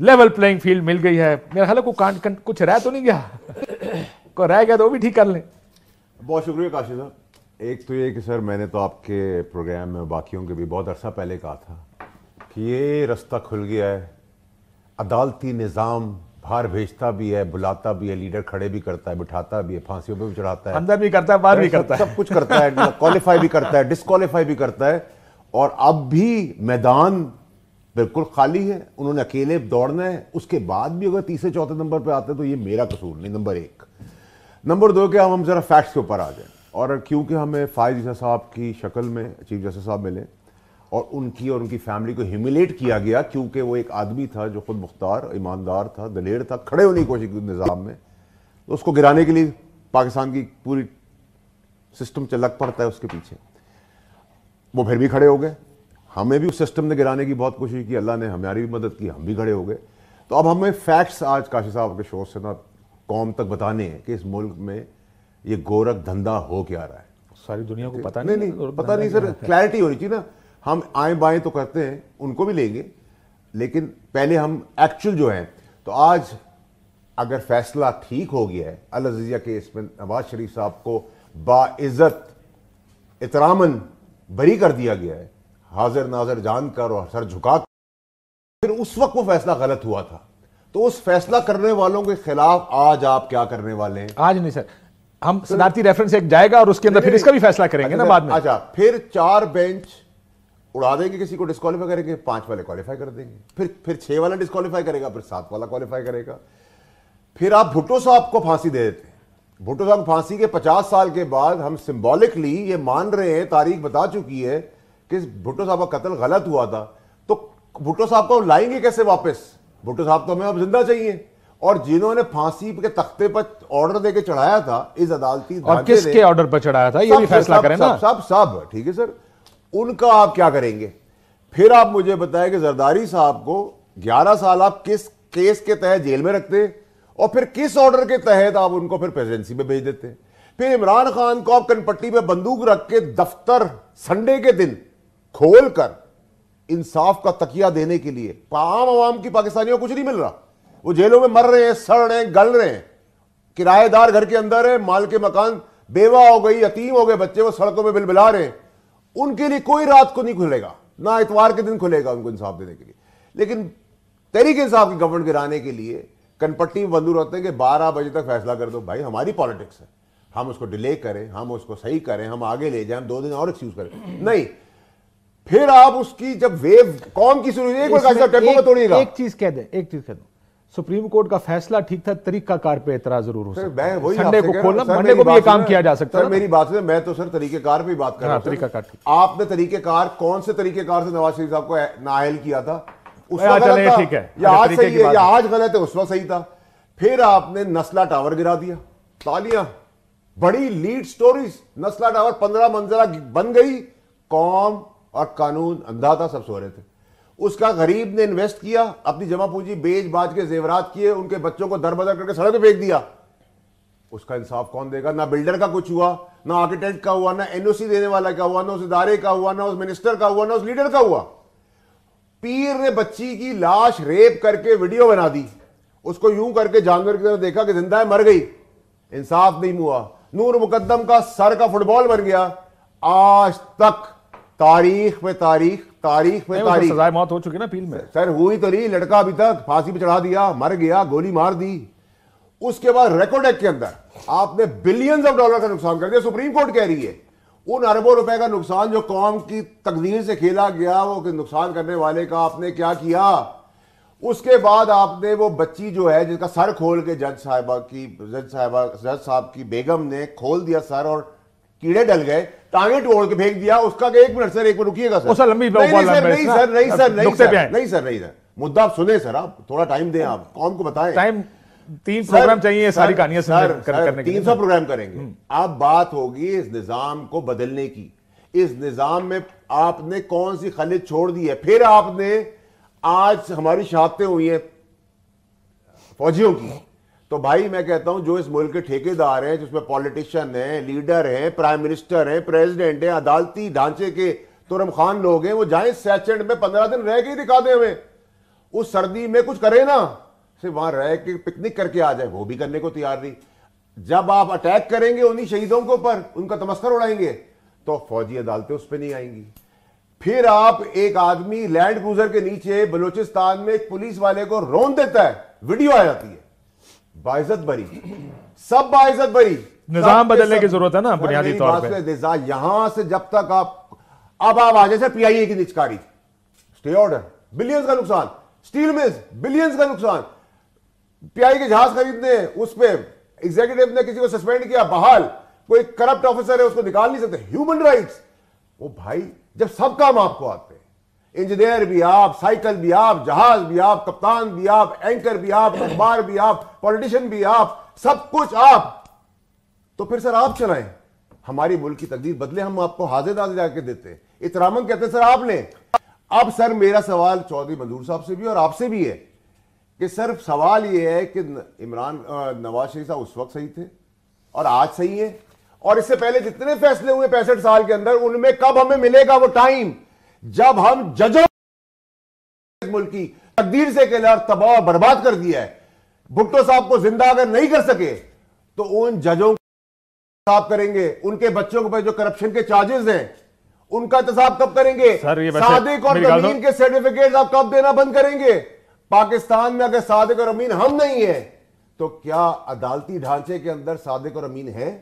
Level playing field मिल गई है। मेरा ख्याल है कुछ रह तो नहीं गया को रह गया तो वो भी ठीक कर लें। बहुत शुक्रिया काशी साहब। एक तो ये कि सर मैंने तो आपके प्रोग्राम में बाकियों के भी बहुत अरसा पहले कहा था कि ये रास्ता खुल गया है, अदालती निज़ाम बाहर भेजता भी है, बुलाता भी है, लीडर खड़े भी करता है, बिठाता भी है, फांसियों पे भी चढ़ाता है, अंदर भी करता है, बाहर भी करता है, सब कुछ करता है, क्वालिफाई भी करता है, डिस्क्वालीफाई भी करता है। और अब भी मैदान बिल्कुल खाली है, उन्होंने अकेले दौड़ना है। उसके बाद भी अगर तीसरे चौथे नंबर पे आते तो ये मेरा कसूर नहीं, नंबर एक। नंबर दो कि हम जरा फैक्ट्स के ऊपर आ जाए। और क्योंकि हमें फायद ईसा साहब की शक्ल में चीफ जस्टिस साहब मिले और उनकी फैमिली को ह्यूमिलेट किया गया, क्योंकि वो एक आदमी था जो खुद मुख्तार, ईमानदार था, दलेर था, खड़े होने की कोशिश की निज़ाम में, तो उसको गिराने के लिए पाकिस्तान की पूरी सिस्टम लग पड़ता है उसके पीछे। वो फिर भी खड़े हो गए, हमें भी उस सिस्टम ने गिराने की बहुत कोशिश की, अल्लाह ने हमारी भी मदद की, हम भी खड़े हो गए। तो अब हमें फैक्ट्स आज काशी साहब के शो से ना कौम तक बताने हैं कि इस मुल्क में ये गोरख धंधा हो क्या रहा है। सारी दुनिया को पता नहीं पता नहीं सर, क्लैरिटी होनी चाहिए ना। हम आए बाएं तो करते हैं, उनको भी लेंगे, लेकिन पहले हम एक्चुअल जो है। तो आज अगर फैसला ठीक हो गया है अल अज़ीज़िया केस में, नवाज शरीफ साहब को बाइज्जत इतरामन बरी कर दिया गया है, हाजिर नाजर जानकर और सर झुका, फिर उस वक्त वो फैसला गलत हुआ था। तो उस फैसला करने वालों के खिलाफ आज आप क्या करने वाले हैं? आज नहीं सर, हम सदारती रेफरेंस एक जाएगा और उसके अंदर फिर इसका भी फैसला करेंगे ना बाद में। अच्छा, फिर 4 बेंच उड़ा देंगे, किसी को डिस्क्वालीफाई करेंगे, 5 वाले क्वालिफाई कर देंगे, फिर 6 वाला डिस्क्वालीफाई करेगा, फिर 7 वाला क्वालिफाई करेगा। फिर आप भुट्टो साहब को फांसी दे देते हैं। भुट्टो साहब फांसी के 50 साल के बाद हम सिंबॉलिकली ये मान रहे हैं, तारीख बता चुकी है कि भुट्टो साहब का कत्ल गलत हुआ था, तो भुट्टो साहब को लाएंगे कैसे वापस? भुट्टो साहब तो हमें अब जिंदा चाहिए। और जिन्होंने फांसी के तख्ते पर ऑर्डर देके चढ़ाया था इस अदालती, और किसके ऑर्डर पर चढ़ाया था ये भी फैसला करें ना। सब ठीक है सर, उनका आप क्या करेंगे? फिर आप मुझे बताएं कि जरदारी साहब को 11 साल आप किस केस के तहत जेल में रखते, और फिर किस ऑर्डर के तहत आप उनको फिर प्रेसिडेंसी में भेज देते? फिर इमरान खान को आप कनपट्टी पे बंदूक रख के दफ्तर संडे के दिन खोल कर इंसाफ का तकिया देने के लिए, आम आवाम की पाकिस्तानियों को कुछ नहीं मिल रहा, वो जेलों में मर रहे हैं, सड़ रहे हैं, गल रहे हैं, किराएदार घर के अंदर है, माल के मकान, बेवा हो गई, यतीम हो गए बच्चे, वो सड़कों में बिलबिला रहे हैं। उनके लिए कोई रात को नहीं खुलेगा, ना इतवार के दिन खुलेगा उनको इंसाफ देने के लिए। लेकिन तहरीक इंसाफ की गवर्नमेंट गिराने के लिए कनपट्टी में बंदूक रहते हैं कि 12 बजे तक फैसला कर दो। भाई हमारी पॉलिटिक्स है, हम उसको डिले करें, हम उसको सही करें, हम आगे ले जाएं, 2 दिन और एक्सक्यूज करें, नहीं। फिर आप उसकी जब वेव कौन की शुरू, एक चीज कह दे, सुप्रीम कोर्ट का फैसला ठीक था, तरीकाकार पे एतराज जरूर हो सकता है। संडे को खोलना, मंडे को भी ये काम किया जा सकता है। मेरी बात है, मैं तो सर तरीकेकार पे बात कर रहा हूं। तरीकाकार, आपने तरीकेकार कौन से तरीकेकार से नवाज शरीफ साहब को नाअहल किया था? उस वक्त गलत था, या आज सही है, या आज गलत है, उस वक्त सही था। फिर आपने नस्ला टावर गिरा दिया, तालियां, बड़ी लीड स्टोरीज। नस्ला टावर 15 मंजिला बन गई, कौम और कानून अंधा था, सब सो रहे थे। उसका गरीब ने इन्वेस्ट किया, अपनी जमा पूंजी बेच बाज के जेवरात किए, उनके बच्चों को दर बदर करके सड़क पे फेंक दिया। उसका इंसाफ कौन देगा? ना बिल्डर का कुछ हुआ, ना आर्किटेक्ट का हुआ, ना एनओसी देने वाला का हुआ, ना उस इदारे का हुआ, ना उस मिनिस्टर का हुआ, ना उस लीडर का हुआ। पीर ने बच्ची की लाश रेप करके वीडियो बना दी, उसको यूं करके जानवर की तरह देखा कि जिंदा है, मर गई, इंसाफ नहीं हुआ। नूर मुकद्दम का सर का फुटबॉल बन गया। आज तक तारीख में तारीख सजाए मौत हो चुकी ना अपील में, सर हुई तो नहीं, लड़का अभी तक फांसी पे चढ़ा दिया, मर गया, गोली मार दी। उसके बाद रिकॉर्ड एक्ट के अंदर आपने बिलियंस ऑफ डॉलर का नुकसान कर दिया। सुप्रीम कोर्ट कह रही है उन अरबों रुपए का नुकसान जो कौम की तकदीर से खेला गया, वो नुकसान करने वाले का आपने क्या किया? उसके बाद आपने वो बच्ची जो है जिसका सर खोल के जज साहब की बेगम ने खोल दिया सर, और कीड़े डल गए, टांगे तोड़ के फेंक दिया। उसका 1 मिनट सर, 1 मिनट रुकिएगा सर। नहीं सर, मुद्दा आप सुने सर, आप थोड़ा टाइम दें, आप कौम को बताएं। टाइम 3 प्रोग्राम चाहिए सारी कहानियां करने के लिए। 300 प्रोग्राम करेंगे। अब बात होगी इस निजाम को बदलने की। इस निजाम में आपने कौन सी खलिद छोड़ दी है? फिर आपने आज हमारी शहादतें हुई हैं फौजियों की, तो भाई मैं कहता हूं जो इस मुल्क के ठेकेदार हैं, जिसमें पॉलिटिशियन हैं, लीडर हैं, प्राइम मिनिस्टर हैं, प्रेसिडेंट हैं, अदालती ढांचे के तुरम खान लोग हैं, वो जाएं सेचेंड में 15 दिन रह के ही दिखा दें हमें। उस सर्दी में कुछ करे ना, सिर्फ वहां रह के पिकनिक करके आ जाए, वो भी करने को तैयार नहीं। जब आप अटैक करेंगे उन्हीं शहीदों के ऊपर, उनका तमस्कर उड़ाएंगे, तो फौजी अदालतें उस पर नहीं आएंगी। फिर आप एक आदमी लैंड क्रूजर के नीचे बलूचिस्तान में एक पुलिस वाले को रौंद देता है, वीडियो आ जाती है, बाइज्जत बरी, सब बाइज्जत बरी। निजाम बदलने की जरूरत है ना बुनियादी तौर पे। यहां से जब तक अब आप आ जाए पीआईए की निचकारी, स्टे ऑर्डर, बिलियंस का नुकसान, स्टील मिल्स बिलियंस का नुकसान, पीआई के जहाज खरीदने, उस पे एग्जीक्यूटिव ने किसी को सस्पेंड किया, बहाल, कोई करप्ट ऑफिसर है उसको निकाल नहीं सकते, ह्यूमन राइट्स। वो भाई जब सब काम आपको आते हैं, इंजीनियर भी आप, साइकिल भी आप, जहाज भी आप, कप्तान भी आप, एंकर भी आप, अखबार भी आप, पॉलिटिशियन भी आप, सब कुछ आप, तो फिर सर आप चलाएं, हमारी मुल्क की तकदीर बदले, हम आपको हाजिर नाजिर जाके देते हैं। इतरामन कहते हैं सर आप लें। अब सर मेरा सवाल चौधरी मंजूर साहब से भी और आपसे भी है कि सर सवाल यह है कि नवाज शरीफ साहब उस वक्त सही थे और आज सही है, और इससे पहले जितने फैसले हुए 65 साल के अंदर, उनमें कब हमें मिलेगा वो टाइम जब हम जजों मुल्क की तकदीर से खिलाफ तबाह और बर्बाद कर दिया है। भुट्टो साहब को जिंदा अगर नहीं कर सके तो उन जजों को साफ करेंगे, उनके बच्चों पर जो करप्शन के चार्जेस हैं उनका एहतसाब कब करेंगे? सादिक और अमीन के सर्टिफिकेट आप कब देना बंद करेंगे? पाकिस्तान में अगर सादिक और अमीन हम नहीं है तो क्या अदालती ढांचे के अंदर सादिक और अमीन है?